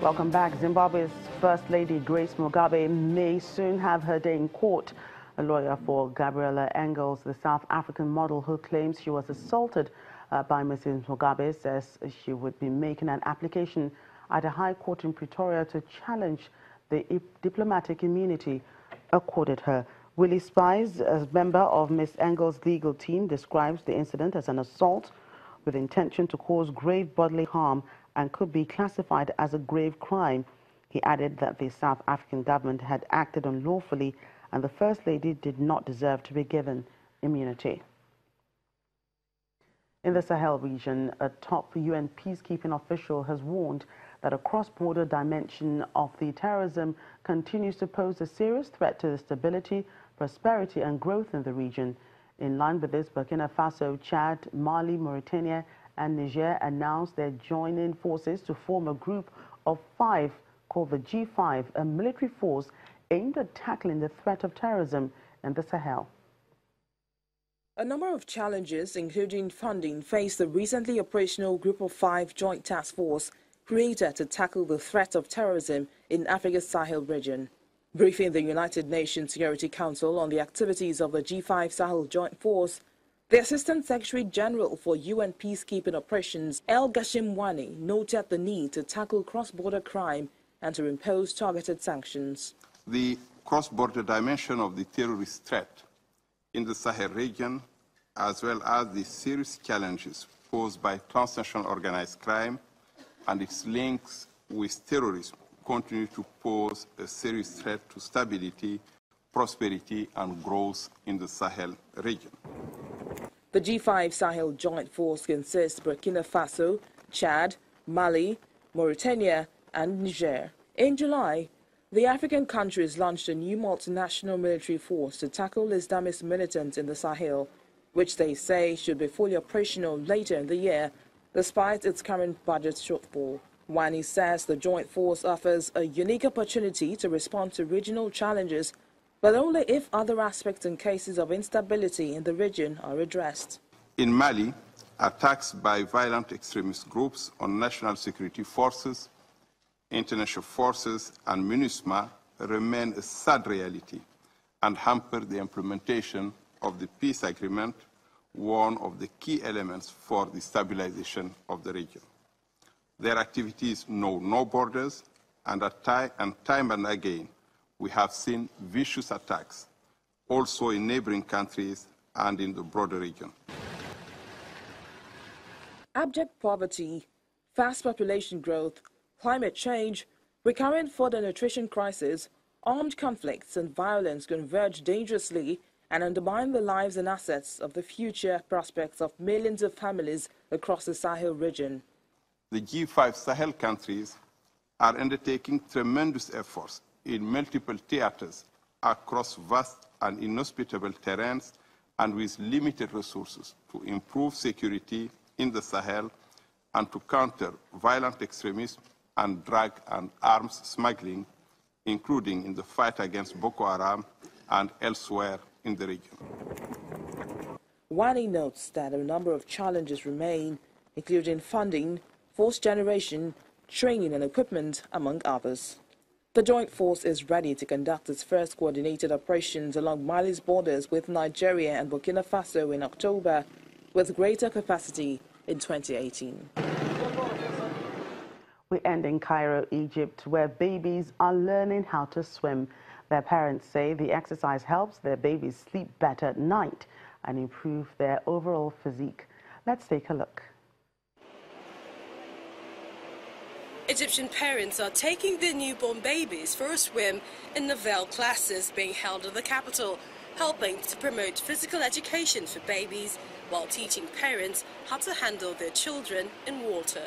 Welcome back. Zimbabwe's First Lady Grace Mugabe may soon have her day in court. A lawyer for Gabriela Engels, the South African model who claims she was assaulted by Mrs. Mugabe, says she would be making an application at a high court in Pretoria to challenge the diplomatic immunity accorded her. Willie Spies, a member of Ms. Engels' legal team, describes the incident as an assault with intention to cause grave bodily harm and could be classified as a grave crime. He added that the South African government had acted unlawfully and the First Lady did not deserve to be given immunity. In the Sahel region, a top UN peacekeeping official has warned that a cross-border dimension of the terrorism continues to pose a serious threat to the stability, prosperity and growth in the region. In line with this, Burkina Faso, Chad, Mali, Mauritania and Niger announced they're joining forces to form a group of 5 called the G5, a military force aimed at tackling the threat of terrorism in the Sahel. A number of challenges, including funding, face the recently operational Group of 5 Joint Task Force created to tackle the threat of terrorism in Africa's Sahel region. Briefing the United Nations Security Council on the activities of the G5 Sahel Joint Force, the Assistant Secretary General for UN Peacekeeping Operations, El Gashimwani, noted the need to tackle cross-border crime and to impose targeted sanctions. The cross-border dimension of the terrorist threat in the Sahel region, as well as the serious challenges posed by transnational organized crime and its links with terrorism, continue to pose a serious threat to stability, prosperity and growth in the Sahel region. The G5 Sahel Joint Force consists of Burkina Faso, Chad, Mali, Mauritania and Niger. In July, the African countries launched a new multinational military force to tackle Islamist militants in the Sahel, which they say should be fully operational later in the year, despite its current budget shortfall. Wani says the joint force offers a unique opportunity to respond to regional challenges, but only if other aspects and cases of instability in the region are addressed. In Mali, attacks by violent extremist groups on national security forces, international forces and MINUSMA remain a sad reality and hamper the implementation of the peace agreement, one of the key elements for the stabilization of the region. Their activities know no borders, and time and again, we have seen vicious attacks, also in neighboring countries and in the broader region. Abject poverty, fast population growth, climate change, recurrent food and nutrition crisis, armed conflicts and violence converge dangerously and undermine the lives and assets of the future prospects of millions of families across the Sahel region. The G5 Sahel countries are undertaking tremendous efforts in multiple theaters across vast and inhospitable terrains and with limited resources to improve security in the Sahel and to counter violent extremism and drug and arms smuggling, including in the fight against Boko Haram and elsewhere in the region. Wani notes that a number of challenges remain, including funding, force generation, training and equipment, among others. The joint force is ready to conduct its first coordinated operations along Mali's borders with Nigeria and Burkina Faso in October, with greater capacity in 2018. We end in Cairo, Egypt, where babies are learning how to swim. Their parents say the exercise helps their babies sleep better at night and improve their overall physique. Let's take a look. Egyptian parents are taking their newborn babies for a swim in Nouvelle classes being held in the capital, helping to promote physical education for babies while teaching parents how to handle their children in water.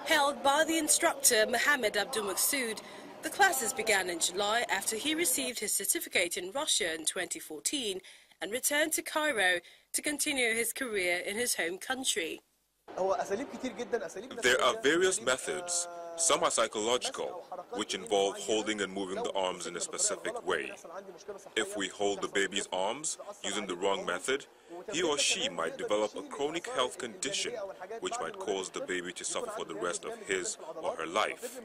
Held by the instructor Mohammed Abdul Maksud, the classes began in July after he received his certificate in Russia in 2014 and returned to Cairo to continue his career in his home country. There are various methods. Some are psychological, which involve holding and moving the arms in a specific way. If we hold the baby's arms using the wrong method, he or she might develop a chronic health condition which might cause the baby to suffer for the rest of his or her life.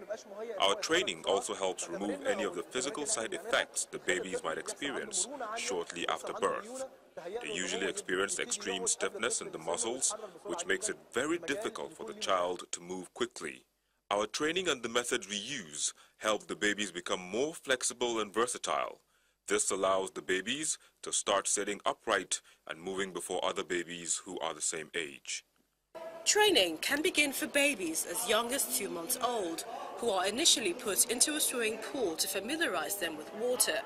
Our training also helps remove any of the physical side effects the babies might experience shortly after birth. They usually experience extreme stiffness in the muscles, which makes it very difficult for the child to move quickly. Our training and the methods we use help the babies become more flexible and versatile. This allows the babies to start sitting upright and moving before other babies who are the same age. Training can begin for babies as young as 2 months old, who are initially put into a swimming pool to familiarize them with water.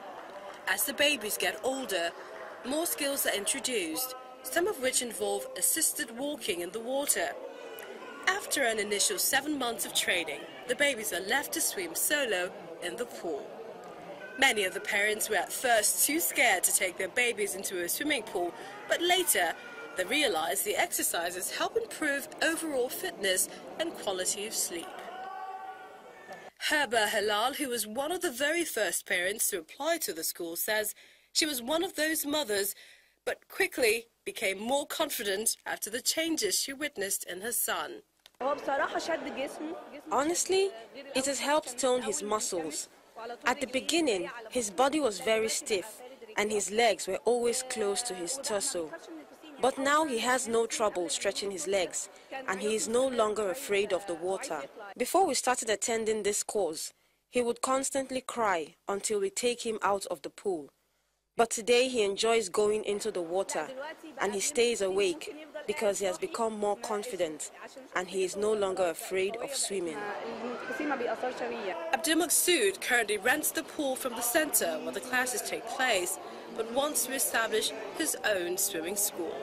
As the babies get older, more skills are introduced, some of which involve assisted walking in the water. After an initial 7 months of training, the babies are left to swim solo in the pool. Many of the parents were at first too scared to take their babies into a swimming pool, but later they realized the exercises help improve overall fitness and quality of sleep. Herba Halal, who was one of the very first parents to apply to the school, says she was one of those mothers, but quickly became more confident after the changes she witnessed in her son. Honestly, it has helped tone his muscles. At the beginning, his body was very stiff and his legs were always close to his torso. But now he has no trouble stretching his legs and he is no longer afraid of the water. Before we started attending this course, he would constantly cry until we take him out of the pool. But today he enjoys going into the water and he stays awake because he has become more confident and he is no longer afraid of swimming. Abdul Maqsood currently rents the pool from the center where the classes take place, but wants to establish his own swimming school.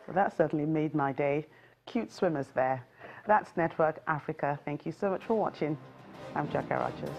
Well, that certainly made my day. Cute swimmers there. That's Network Africa. Thank you so much for watching. I'm Cairo Egypt.